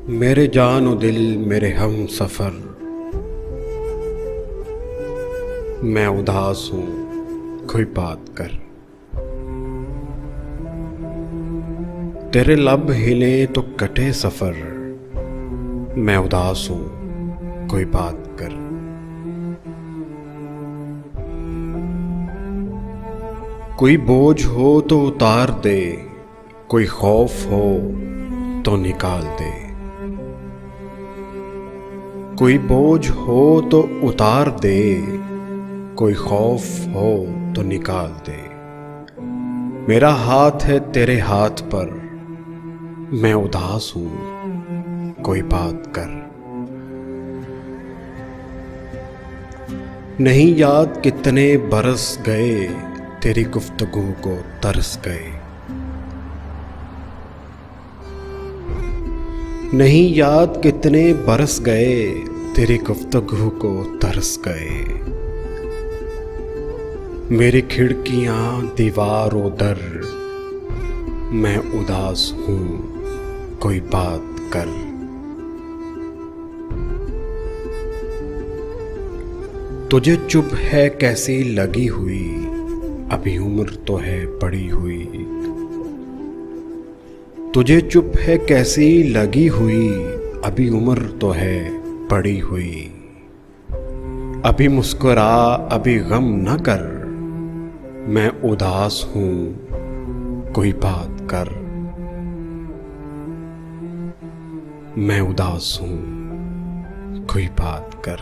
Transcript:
मेरे जान ओ दिल मेरे हम सफ़र, मैं उदास हूँ कोई बात कर। तेरे लब हिले तो कटे सफ़र, मैं उदास हूँ कोई बात कर। कोई बोझ हो तो उतार दे, कोई खौफ हो तो निकाल दे। कोई बोझ हो तो उतार दे, कोई खौफ हो तो निकाल दे। मेरा हाथ है तेरे हाथ पर, मैं उदास हूँ कोई बात कर। नहीं याद कितने बरस गए, तेरी गुफ्तगू को तरस गए। नहीं याद कितने बरस गए, तेरी गुफ्तगू को तरस गए। मेरी खिड़कियां दीवारों दर, मैं उदास हूँ कोई बात कर। तुझे चुप है कैसी लगी हुई, अभी उम्र तो है पड़ी हुई। तुझे चुप है कैसी लगी हुई, अभी उम्र तो है पड़ी हुई। अभी मुस्कुरा अभी गम न कर, मैं उदास हूँ कोई बात कर। मैं उदास हूँ कोई बात कर।